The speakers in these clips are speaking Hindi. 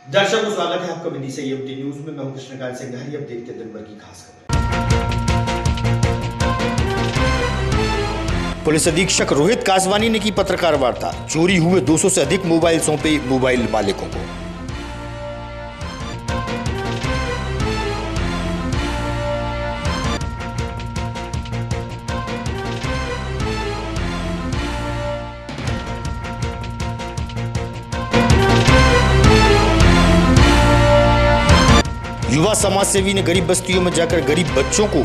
दर्शकों स्वागत है आपका विदिशा ईएमटी न्यूज में। मैं हूं कृष्णकांत सिंघारी। अब देखते हैं दिन भर की खास खबर। पुलिस अधीक्षक रोहित कासवानी ने की पत्रकार वार्ता। चोरी हुए 200 से अधिक मोबाइल सौंपे मोबाइल मालिकों को। युवा समाज सेवी ने गरीब बस्तियों में जाकर गरीब बच्चों को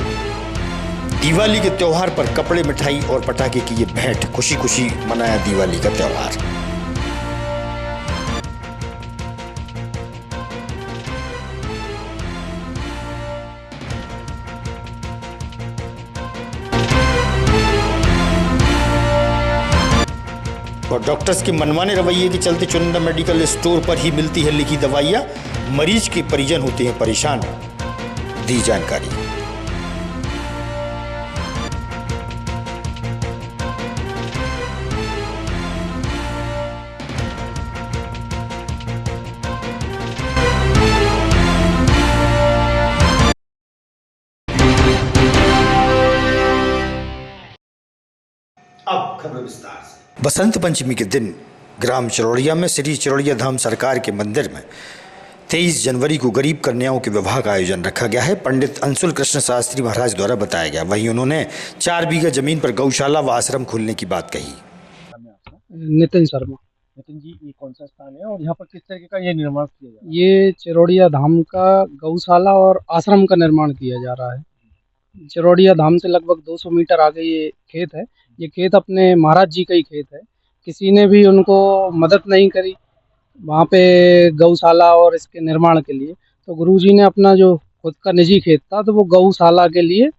दिवाली के त्योहार पर कपड़े, मिठाई और पटाखे की ये भेंट। खुशी खुशी मनाया दिवाली का त्योहार। और डॉक्टर्स के मनमाने रवैये के चलते चुनिंदा मेडिकल स्टोर पर ही मिलती है लिखी दवाइयां। मरीज के परिजन होते हैं परेशान। दी जानकारी। अब खबर विस्तार से। बसंत पंचमी के दिन ग्राम चिरौड़िया में श्री चिरौड़िया धाम सरकार के मंदिर में 23 जनवरी को गरीब कन्याओं के विवाह का आयोजन रखा गया है। पंडित अंशुल कृष्ण शास्त्री महाराज द्वारा बताया गया। वहीं उन्होंने 4 बीघा जमीन पर गौशाला व आश्रम खोलने की बात कही। नितिन शर्मा। नितिन जी, ये कौन सा स्थान है और यहाँ पर किस तरीके का ये निर्माण किया जा रहा है? ये चिरौड़िया धाम का गौशाला और आश्रम का निर्माण किया जा रहा है। चिरौड़िया धाम से लगभग 200 मीटर आगे ये खेत है। ये खेत अपने महाराज जी का ही खेत है। किसी ने भी उनको मदद नहीं करी वहाँ पे गौशाला और इसके निर्माण के लिए। तो गुरुजी ने अपना जो खुद का निजी खेत था तो वो गौशाला के लिए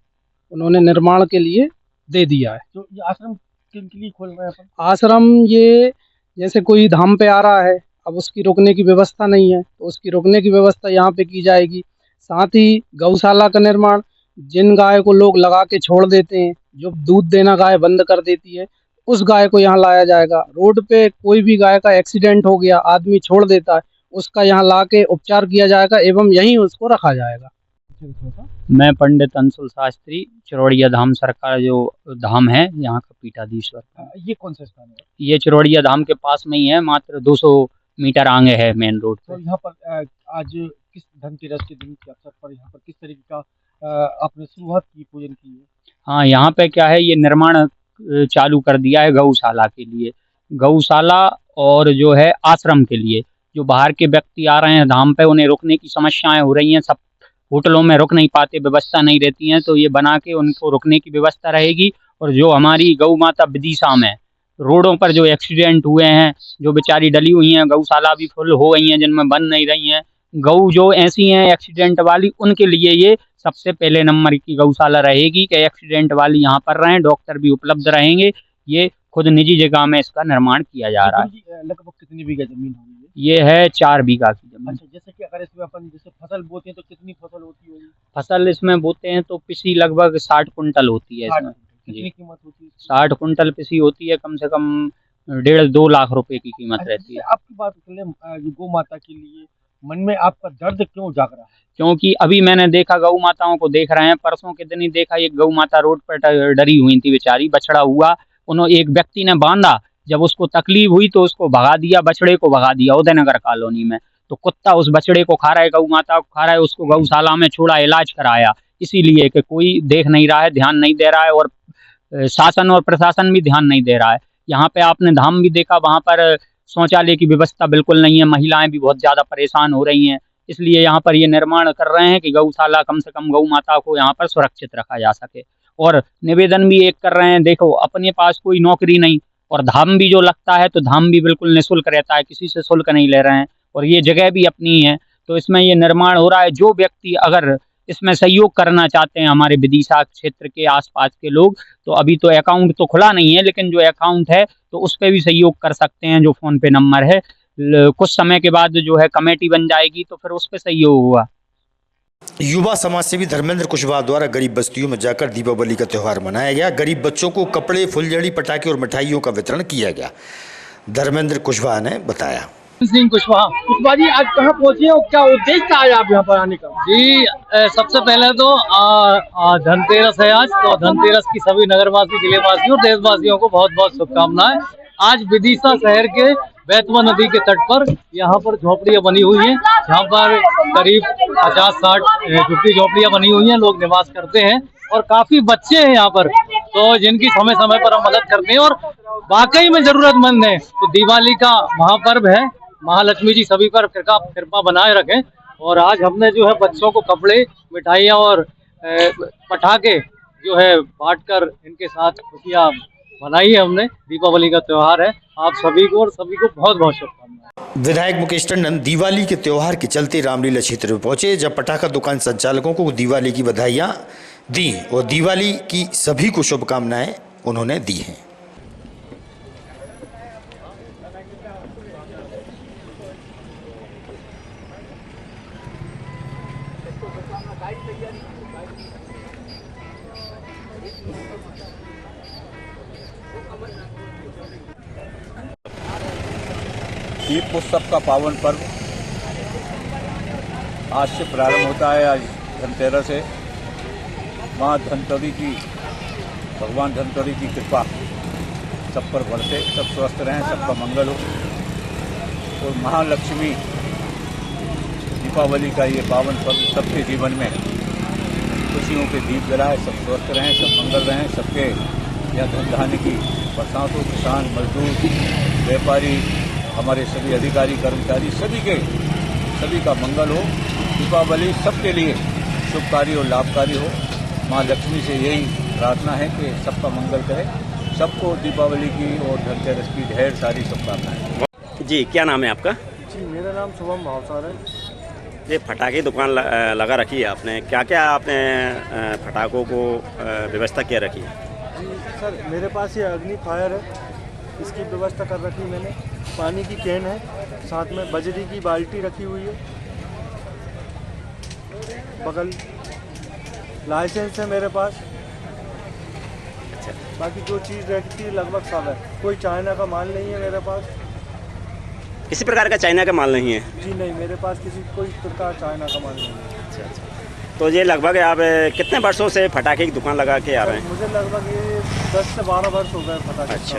उन्होंने निर्माण के लिए दे दिया है। तो ये आश्रम किन के लिए खोल रहे हैं अपन? आश्रम ये जैसे कोई धाम पे आ रहा है, अब उसकी रुकने की व्यवस्था नहीं है तो उसकी रुकने की व्यवस्था यहाँ पे की जाएगी। साथ ही गौशाला का निर्माण, जिन गाय को लोग लगा के छोड़ देते हैं, जो दूध देना गाय बंद कर देती है, उस गाय को यहाँ लाया जाएगा। रोड पे कोई भी गाय का एक्सीडेंट हो गया, आदमी छोड़ देता है, उसका यहाँ ला के उपचार किया जाएगा एवं यहीं उसको रखा जाएगा। मैं पंडित अंशुल शास्त्री, चिरौड़िया धाम सरकार जो धाम है यहाँ का पीठाधीश्वर। ये कौन सा स्थान है? ये चिरौड़िया धाम के पास में ही है, मात्र 200 मीटर आगे है मेन रोड तो पे। यहाँ पर आज किस धनतेरस के दिन के अवसर पर यहाँ पर किस तरीके का आपने शुरुआत की, पूजन की है? हाँ, यहाँ पे क्या है, ये निर्माण चालू कर दिया है गौशाला के लिए। गौशाला और जो है आश्रम के लिए। जो बाहर के व्यक्ति आ रहे हैं धाम पे, उन्हें रुकने की समस्याएं हो रही हैं। सब होटलों में रुक नहीं पाते, व्यवस्था नहीं रहती हैं, तो ये बना के उनको रुकने की व्यवस्था रहेगी। और जो हमारी गौ माता विदिशा में रोडों पर जो एक्सीडेंट हुए हैं, जो बेचारी डली हुई हैं, गौशाला भी फुल हो गई हैं जिनमें बन नहीं रही हैं, गौ जो ऐसी हैं एक्सीडेंट वाली, उनके लिए ये सबसे पहले नंबर की गौशाला रहेगी कि एक्सीडेंट वाली यहाँ पर रहें, डॉक्टर भी उपलब्ध रहेंगे। ये खुद निजी जगह में इसका निर्माण किया जा रहा है। लगभग कितनी बीघा जमीन होगी? ये है 4 बीघा की जमीन। अच्छा, जैसे कि अगर इसमें अपन जैसे फसल बोते हैं तो कितनी फसल होती होगी? फसल इसमें बोते हैं तो पिसी लगभग 60 कुंटल होती है इसमें। कितनी कीमत होती है? 60 कुंटल पिसी होती है, कम से कम 1.5-2 लाख रुपए की कीमत रहती है। आपकी बात करें गौ माता के लिए, मन में आपका दर्द क्यों जाग रहा है? क्योंकि अभी मैंने देखा, गौ माताओं को देख रहे हैं, परसों के दिन ही देखा, एक गौ माता रोड पर डरी हुई थी बेचारी, बछड़ा हुआ, उन्होंने एक व्यक्ति ने बांधा, जब उसको तकलीफ हुई तो उसको भगा दिया, बछड़े को भगा दिया उदयनगर कॉलोनी में। तो कुत्ता उस बछड़े को खा रहा है, गौ माता को खा रहा है, उसको गौशाला में छोड़ा, इलाज कराया। इसीलिए कि कोई देख नहीं रहा है, ध्यान नहीं दे रहा है, और शासन और प्रशासन भी ध्यान नहीं दे रहा है। यहाँ पे आपने धाम भी देखा, वहाँ पर शौचालय की व्यवस्था बिल्कुल नहीं है, महिलाएं भी बहुत ज़्यादा परेशान हो रही हैं। इसलिए यहाँ पर ये निर्माण कर रहे हैं कि गौशाला कम से कम गौ माता को यहाँ पर सुरक्षित रखा जा सके। और निवेदन भी एक कर रहे हैं, देखो अपने पास कोई नौकरी नहीं, और धाम भी जो लगता है तो धाम भी बिल्कुल निःशुल्क रहता है, किसी से शुल्क नहीं ले रहे हैं, और ये जगह भी अपनी है। तो इसमें ये निर्माण हो रहा है। जो व्यक्ति अगर इसमें सहयोग करना चाहते हैं, हमारे विदिशा क्षेत्र के आसपास के लोग, तो अभी तो अकाउंट तो खुला नहीं है, लेकिन जो अकाउंट है तो उस पर भी सहयोग कर सकते हैं। जो फ़ोन पे नंबर है, कुछ समय के बाद जो है कमेटी बन जाएगी तो फिर उस पर सहयोग हुआ। युवा समाज सेवी धर्मेंद्र कुशवाहा द्वारा गरीब बस्तियों में जाकर दीपावली का त्यौहार मनाया गया। गरीब बच्चों को कपड़े, फुलझड़ी, पटाखे और मिठाइयों का वितरण किया गया। धर्मेंद्र कुशवाहा ने बताया। सिंह कुशवाहा जी, आज कहाँ पहुँचे और क्या उद्देश्य था आज आप यहाँ पर आने का? जी, सबसे पहले तो धनतेरस है आज, तो धनतेरस की सभी नगरवासी, जिलेवासियों और देशवासियों को बहुत बहुत शुभकामनाएं। आज विदिशा शहर के बैतवा नदी के तट पर यहाँ पर झोपड़ियाँ बनी हुई हैं, जहाँ पर करीब 50-60 झुग्गी झोपड़ियाँ बनी हुई हैं, लोग निवास करते हैं और काफी बच्चे हैं यहाँ पर, तो जिनकी समय समय पर हम मदद करते हैं और वाकई में जरूरतमंद है। तो दिवाली का महापर्व है, महालक्ष्मी जी सभी पर कृपा बनाए रखें। और आज हमने जो है बच्चों को कपड़े, मिठाइयाँ और पटाखे जो है बांटकर इनके साथ खुशियाँ मनाई है हमने। दीपावली का त्योहार है, आप सभी को और सभी को बहुत बहुत शुभकामनाएं। विधायक मुकेश टंडन दिवाली के त्योहार के चलते रामलीला क्षेत्र में पहुंचे, जब पटाखा दुकान संचालकों को दिवाली की बधाइयां दी और दिवाली की सभी को शुभकामनाएं उन्होंने दी हैं। दीप उत्सव का पावन पर्व आज से प्रारंभ होता है। आज धनतेरस है। माँ धनतेरी की, भगवान धनतेरी की कृपा सब पर बरसे, सब स्वस्थ रहें, सबका मंगल हो। और महालक्ष्मी दीपावली का ये पावन पर्व सबके जीवन में खुशियों के दीप जलाए, सब स्वस्थ रहें, सब मंगल रहें, सबके यह धन धान्य की बरसात हो। किसान, मजदूर, व्यापारी, हमारे सभी अधिकारी, कर्मचारी, सभी का मंगल हो। दीपावली सबके लिए शुभकारी और लाभकारी हो। माँ लक्ष्मी से यही प्रार्थना है कि सबका मंगल करे। सबको दीपावली की और धनतेरस की ढेर सारी शुभकामनाएं। जी, क्या नाम है आपका? जी, मेरा नाम शुभम भावसार है। ये फटाखे दुकान लगा रखी है आपने, क्या क्या आपने फटाखों को व्यवस्था क्या रखी है? जी सर, मेरे पास ये अग्नि फायर है, इसकी व्यवस्था कर रखी मैंने। पानी की कैन है, साथ में बजरी की बाल्टी रखी हुई है, बगल लाइसेंस है मेरे पास। अच्छा, बाकी जो चीज़ रहती है लगभग सब है। कोई चाइना का माल नहीं है मेरे पास। किसी प्रकार का चाइना का माल नहीं है? जी नहीं, मेरे पास कोई प्रकार चाइना का माल नहीं है। अच्छा अच्छा। तो ये लगभग आप कितने वर्षों से फटाखे की दुकान लगा के आ रहे हैं? मुझे लगभग ये 10 से 12 वर्ष हो गए फटाखे। अच्छा।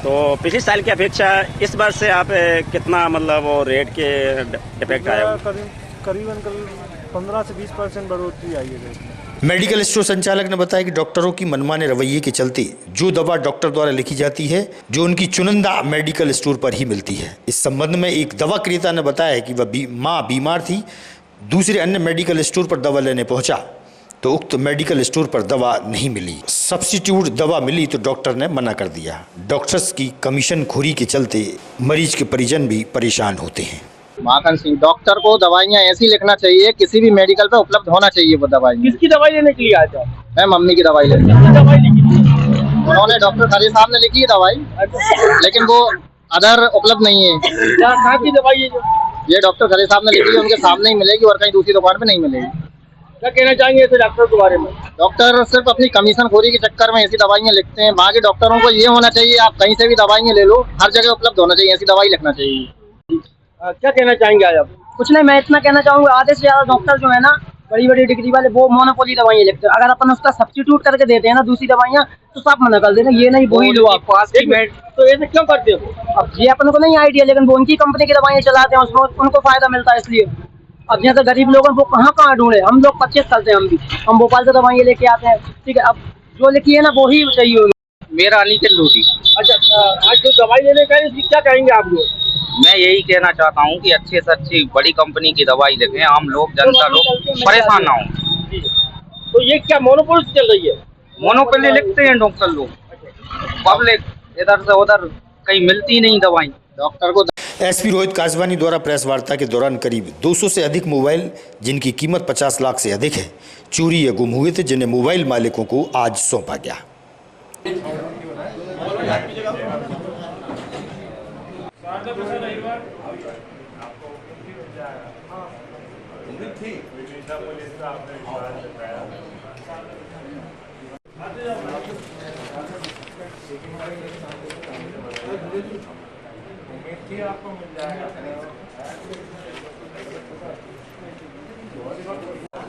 तो पिछले साल की अपेक्षा इस वर्ष से आप कितना मतलब वो रेट के इफेक्ट आया? करीबन 15 से 20% बढ़ोतरी आई है रेट में। मेडिकल स्टोर संचालक ने बताया कि डॉक्टरों की मनमाने रवैये के चलते जो दवा डॉक्टर द्वारा लिखी जाती है, जो उनकी चुनिंदा मेडिकल स्टोर पर ही मिलती है। इस संबंध में एक दवा क्रेता ने बताया कि वह माँ बीमार थी, दूसरे अन्य मेडिकल स्टोर पर दवा लेने पहुंचा तो उक्त मेडिकल स्टोर पर दवा नहीं मिली। सब्स्टिट्यूट दवा मिली तो डॉक्टर ने मना कर दिया। डॉक्टर्स की कमीशन खोरी के चलते मरीज के परिजन भी परेशान होते हैं। माखन सिंह, डॉक्टर को दवाइयाँ ऐसी लिखना चाहिए, किसी भी मेडिकल पे उपलब्ध होना चाहिए वो दवाई। किसकी दवाई लेने के लिए आए थे? मैं मम्मी की दवाई लेने। दवाई लिखी थी उन्होंने, डॉक्टर खरे साहब ने लिखी है दवाई, लेकिन वो अदर उपलब्ध नहीं है। कहाँ की दवाई है जो? ये डॉक्टर खरे साहब ने लिखी है, उनके सामने ही मिलेगी और कहीं दूसरी दुकान पे नहीं मिलेगी। क्या कहना चाहेंगे ऐसे डॉक्टर के बारे में? डॉक्टर सिर्फ अपनी कमीशन खोरी के चक्कर में ऐसी दवाइयाँ लिखते हैं। बाकी डॉक्टरों को ये होना चाहिए, आप कहीं से भी दवाइयाँ ले लो, हर जगह उपलब्ध होना चाहिए, ऐसी दवाई लिखना चाहिए। क्या कहना चाहेंगे आज आप? कुछ नहीं, मैं इतना कहना चाहूँगा, आधे से ज्यादा डॉक्टर जो है ना, बड़ी बड़ी डिग्री वाले, वो मोनोपोली दवाइयाँ लिखते हैं। अगर अपन उसका सब्स्टिट्यूट करके देते हैं ना दूसरी दवाइयाँ, तो साफ मना कर देना, ये नहीं वही लो आप पास की मेड। तो ऐसे क्यों करते हो? अब ये अपन को नहीं आइडिया, लेकिन वो उनकी कंपनी की दवाइयाँ चलाते हैं, उसमें उनको फायदा मिलता है इसलिए। अब जैसे गरीब लोगों को कहाँ ढूंढे, हम लोग 25 करते हैं, हम भोपाल से दवाइयाँ लेके आते हैं, ठीक है। अब जो लिखी है ना वो ही चाहिए। मेरा अनिकेत लोधी। अच्छा, आज जो दवाई लेने का है इसकी क्या कहेंगे आप लोग? मैं यही कहना चाहता हूँ कि अच्छे से अच्छी बड़ी कंपनी की दवाई लिखें, आम लोग, जनता लोग परेशान ना हो। तो ये क्या मोनोपोली चल रही है? मोनोपोली लिखते हैं डॉक्टर लोग, पब्लिक इधर से उधर कहीं मिलती नहीं दवाई डॉक्टर को। एसपी रोहित कासवानी द्वारा प्रेस वार्ता के दौरान करीब 200 से अधिक मोबाइल, जिनकी कीमत 50 लाख से अधिक है, चोरी या गुम हुए थे, जिन्हें मोबाइल मालिकों को आज सौंपा गया।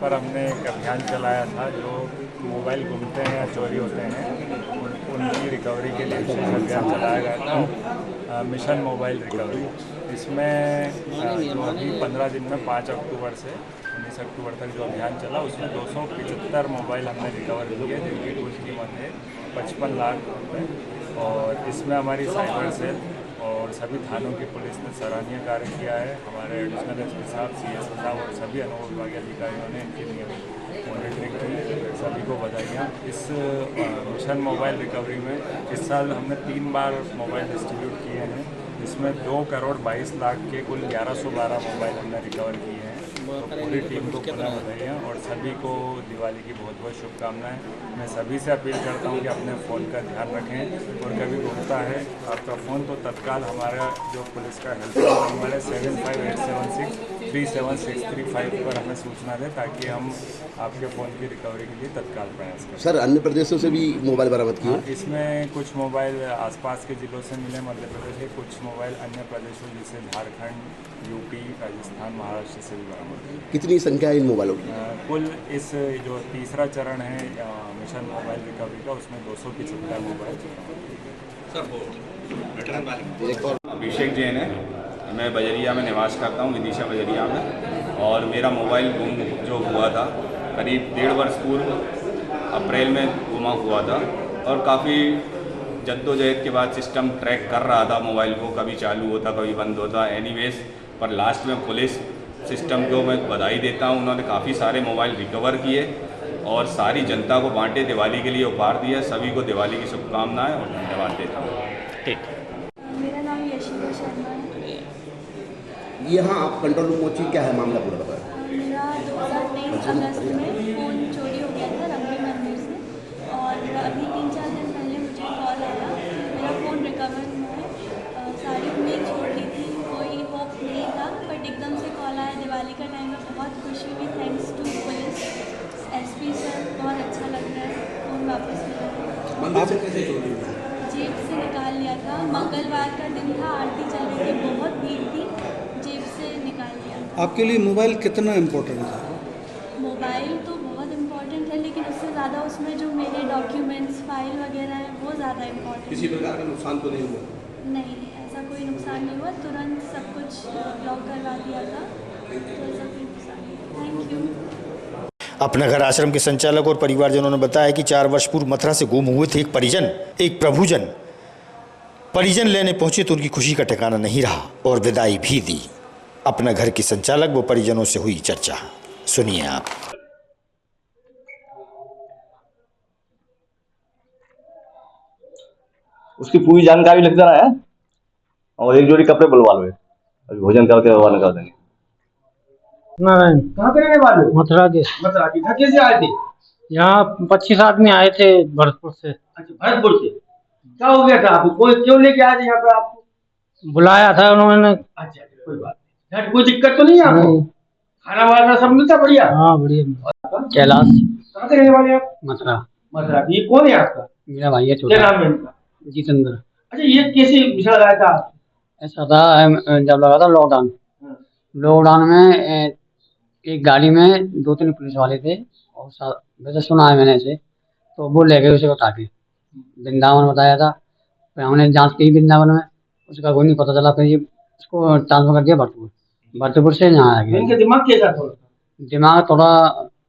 पर हमने एक अभियान चलाया था जो मोबाइल घूमते हैं या चोरी होते हैं उनकी रिकवरी के लिए विशेष अभियान चलाया गया था, मिशन मोबाइल रिकवरी। इसमें जो अभी 15 दिन में 5 अक्टूबर से 19 अक्टूबर तक जो अभियान चला उसमें 275 मोबाइल हमने रिकवर किए जिनकी कुल कीमत है 55 लाख रुपये। और इसमें हमारी साइबर सेल और सभी थानों की पुलिस ने सराहनीय कार्य किया है। हमारे एडिशनल एसपी साहब, CS साहब और सभी अनुमोद विभागीय अधिकारियों ने इनकी नियमित मॉनिटरिंग की, सभी को बधाइयाँ। इस मिशन मोबाइल रिकवरी में इस साल हमने 3 बार मोबाइल डिस्ट्रीब्यूट किए हैं, जिसमें 2 करोड़ 22 लाख के कुल 1112 मोबाइल हमने रिकवर किए हैं। तो पूरी टीम को पुनः बधाइयाँ और सभी को दिवाली की बहुत बहुत शुभकामनाएं। मैं सभी से अपील करता हूं कि अपने फ़ोन का ध्यान रखें और कभी घूमता है आपका फ़ोन तो तत्काल हमारा जो पुलिस का हेल्पलाइन नंबर है 7587637635 पर हमें सूचना दें ताकि हम आपके फ़ोन की रिकवरी के लिए तत्काल प्रयास करें। सर, अन्य प्रदेशों से भी मोबाइल बरामद किए? इसमें कुछ मोबाइल आसपास के ज़िलों से मिले, मध्य प्रदेश के कुछ मोबाइल अन्य प्रदेशों जैसे झारखंड, यूपी, राजस्थान, महाराष्ट्र से भी बरामद। कितनी संख्या है इन मोबाइलों की? कुल इस जो तीसरा चरण है मिशन मोबाइल रिकवरी का उसमें 275 मोबाइल। अभिषेक जैन है, मैं बजरिया में निवास करता हूँ, विदिशा बजरिया में। और मेरा मोबाइल गुम जो हुआ था करीब 1.5 वर्ष पूर्व अप्रैल में गुमा हुआ था और काफ़ी जद्दोजहद के बाद सिस्टम ट्रैक कर रहा था मोबाइल को, कभी चालू होता कभी बंद होता एनीवेज। पर लास्ट में पुलिस सिस्टम को मैं बधाई देता हूँ, उन्होंने काफ़ी सारे मोबाइल रिकवर किए और सारी जनता को बांटे, दिवाली के लिए उपहार दिया। सभी को दिवाली की शुभकामनाएं और धन्यवाद देता हूँ। ठीक, मेरा नाम यशिका शर्मा है। यहाँ आप कंट्रोल रूम पहुँची, क्या है मामला पूरा बताएं? मेरा 2023 अगस्त में फ़ोन चोरी हो गया था रंगली मंदिर से और अभी 3-4 दिन पहले मुझे कॉल आया मेरा फ़ोन रिकवर हुआ है। सारी उम्मीद छोड़ दी थी, कोई होप नहीं था, बट एकदम से कॉल आया दिवाली का टाइम में। बहुत खुशी हुई, thanks to police, SP sir, बहुत अच्छा लग रहा है। फ़ोन वापस मिला है। मंदिर से कैसे चोरी हुई? जेब से निकाल लिया था, मंगलवार का दिन था, आरती चल रही थी, बहुत भीड़ थी, जेब से निकाल लिया। आपके लिए मोबाइल कितना इम्पोर्टेंट है? मोबाइल तो बहुत इम्पोर्टेंट है, लेकिन उससे ज़्यादा उसमें जो मेरे डॉक्यूमेंट्स, फाइल वगैरह हैं वो ज़्यादा इम्पोर्टेंट। किसी प्रकार का नुकसान तो नहीं हुआ? नहीं, ऐसा कोई नुकसान नहीं हुआ, तुरंत सब कुछ ब्लॉक करवा दिया था, तो ऐसा कोई नुकसान नहीं। Thank you. अपना घर आश्रम के संचालक और परिवारजनों ने बताया कि 4 वर्ष पूर्व मथुरा से गुम हुए थे एक प्रभुजन परिजन लेने पहुंचे तो उनकी खुशी का ठिकाना नहीं रहा और विदाई भी दी। अपना घर के संचालक व परिजनों से हुई चर्चा, सुनिए आप। उसकी पूरी जानकारी लिख देना है और एक जोड़ी कपड़े बुलवा लो, अभी भोजन करके रवाना कर देंगे। नारायण, कहाँ के रहने वाले हो? मथुरा के। मथुरा के। घर कैसे आए थे? यहाँ 25 आदमी आए थे भरतपुर से। अच्छा, भरतपुर से। क्या हो गया था आपको? कोई क्यों लेके आए थे यहाँ पे आपको? बुलाया था उन्होंने। अच्छा, कोई बात नहीं। घर कोई दिक्कत तो नहीं है आपको? खाना वाना सब मिलता बढ़िया? हाँ बढ़िया। कैलाश। कहाँ के रहने वाले आप? मथुरा। मथुरा। ये कौन है आपका? मेरा भाई है छोटा। क्या नाम है इनका? जितेंद्र। अच्छा, ये कैसे विषय लगाया था? ऐसा था जब लगा था लॉकडाउन में एक गाड़ी में 2-3 पुलिस वाले थे और वैसे सुना है मैंने से, तो वो ले गए उसे उठा के वृंदावन बताया था। फिर हमने जांच की वृंदावन में, उसका कोई नहीं पता चला। फिर ये उसको ट्रांसफर कर दिया भरतपुर से यहाँ आ गया। इनका दिमाग कैसा था? दिमाग थोड़ा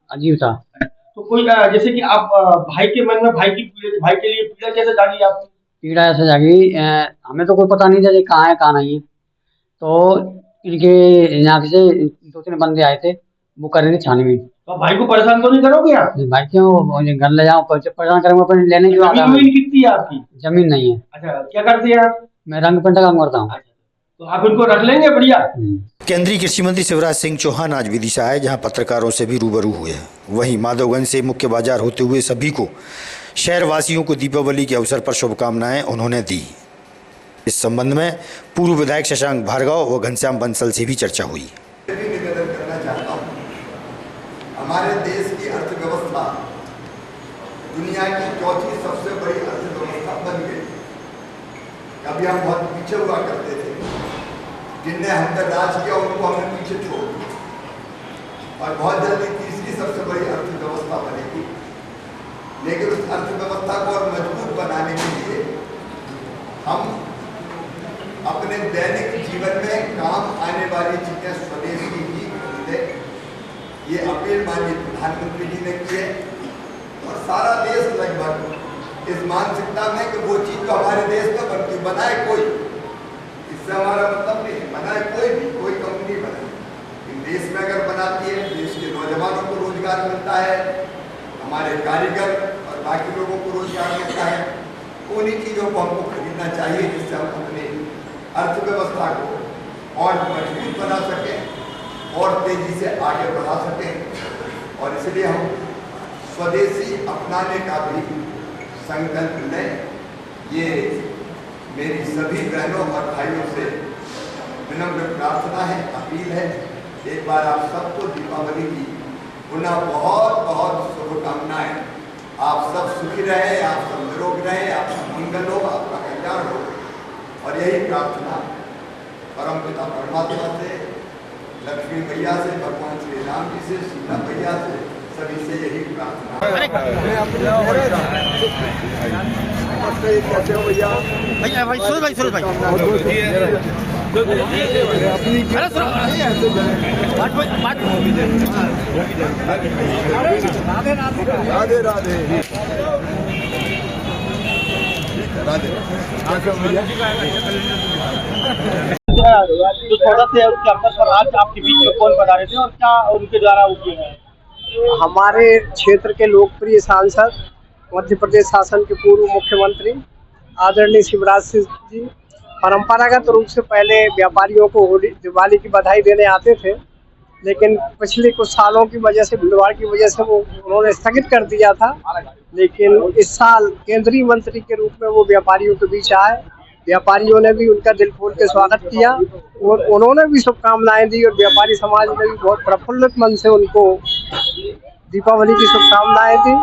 अजीब था। तो कोई जैसे कि आप भाई के मन में भाई के लिए पीड़ा कैसे जागी आपकी? पीड़ा ऐसे जागी, हमें तो कोई पता नहीं था ये कहाँ है कहाँ नहीं है। तो इनके यहाँ से 2-3 बंदे आए थे, वो कर रहे थे छानबीन। तो भाई को परेशान तो नहीं करोगे आप? भाई क्यों, घर ले जाओ, परेशान करेंगे अपन लेने क्यों आता है? जमीन कितनी है आपकी? जमीन नहीं है। अच्छा, क्या करते हैं आप? मैं रंग पेंट का काम करता हूँ। तो आप इनको रख लेंगे बढ़िया? केंद्रीय कृषि मंत्री शिवराज सिंह चौहान आज विदिशा आए, जहां पत्रकारों से भी रूबरू हुए हैं। वहीं माधवगंज से मुख्य बाजार होते हुए सभी को शहरवासियों को दीपावली के अवसर पर शुभकामनाएं उन्होंने दी। इस संबंध में पूर्व विधायक शशांक भार्गव व घनश्याम बंसल से भी चर्चा हुई। निवेदन करना चाहता हूँ, हमारे देश की अर्थव्यवस्था दुनिया की 4थी सबसे बड़ी अर्थव्यवस्था बन गई। अभी हम बहुत पीछे हुआ करते थे, जिनने हम पर राज किया उनको हमने पीछे छोड़ दिया और बहुत जल्दी तीसरी सबसे बड़ी अर्थव्यवस्था बनेगी। लेकिन उस अर्थव्यवस्था को और मजबूत बनाने के लिए हम अपने दैनिक जीवन में काम आने वाली चीजें स्वदेशी ही खरीदें। ये अपील माननीय प्रधानमंत्री जी ने की है और सारा देश लगभग इस मानसिकता में कि वो चीज तो हमारे देश में बनती, बनाए कोई, इससे हमारा मतलब नहीं है, बनाए कोई भी, कोई कंपनी बनाए, देश में अगर बनाती है देश के नौजवानों को रोजगार मिलता है, हमारे कारीगर और बाकी लोगों को रोजगार मिलता है। उन्हीं चीज़ों को हमको खरीदना चाहिए जिससे हम अपनी अर्थव्यवस्था को और मजबूत बना सकें और तेजी से आगे बढ़ा सकें। और इसलिए हम स्वदेशी अपनाने का भी संकल्प लें। ये मेरी सभी बहनों और भाइयों से विनम्र प्रार्थना है, अपील है। एक बार आप सबको दीपावली की पुनः बहुत बहुत शुभकामनाएं। आप सब सुखी रहे, आप सब निरोग रहे, आप सब मंगल हो, आपका कल्याण हो। और यही प्रार्थना परमपिता परमात्मा से, लक्ष्मी मैया से, भगवान श्री राम जी से, सीता मैया से, सभी से यही प्रार्थना। कैसे हो भैया? भाई सूरज भाई राधे राधे जो थोड़ा से उसके अवसर पर आज आपके बीच में कौन बता रहे थे और क्या उनके द्वारा किए गए? हमारे क्षेत्र के लोकप्रिय सांसद, मध्य प्रदेश शासन के पूर्व मुख्यमंत्री आदरणीय शिवराज सिंह जी परंपरागत रूप से पहले व्यापारियों को होली दिवाली की बधाई देने आते थे, लेकिन पिछले कुछ सालों की वजह से, भीड़भाड़ की वजह से वो उन्होंने स्थगित कर दिया था। लेकिन इस साल केंद्रीय मंत्री के रूप में वो व्यापारियों के बीच आए। व्यापारियों ने भी उनका दिल खोल के स्वागत किया और उन्होंने भी शुभकामनाएं दी और व्यापारी समाज ने भी बहुत प्रफुल्लित मन से उनको दीपावली की शुभकामनाएं दी।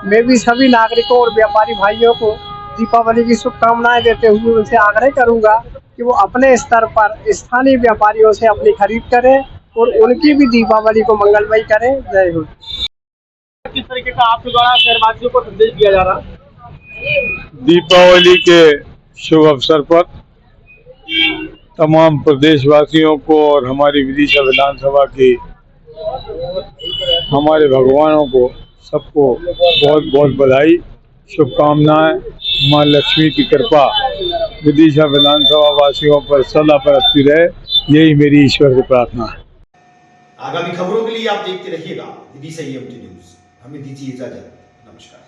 मैं भी सभी नागरिकों और व्यापारी भाइयों को दीपावली की शुभकामनाएं देते हुए उनसे आग्रह करूंगा कि वो अपने स्तर पर स्थानीय व्यापारियों से अपनी खरीद करें और उनकी भी दीपावली को मंगलमय करें। जय हिंद। किस तरीके का आपके द्वारा शहरवासियों को संदेश दिया जा रहा? दीपावली के शुभ अवसर पर तमाम प्रदेशवासियों को और हमारी विदिशा विधानसभा की हमारे भगवानों को सबको बहुत बहुत बधाई, शुभकामनाएं। माँ लक्ष्मी की कृपा विदिशा विधानसभा वासियों पर सदा बरसती रहे, यही मेरी ईश्वर से प्रार्थना है। आगामी खबरों के लिए आप देखते रहिएगा विदिशा EMT न्यूज। हमें दीजिए इजाजत। नमस्कार।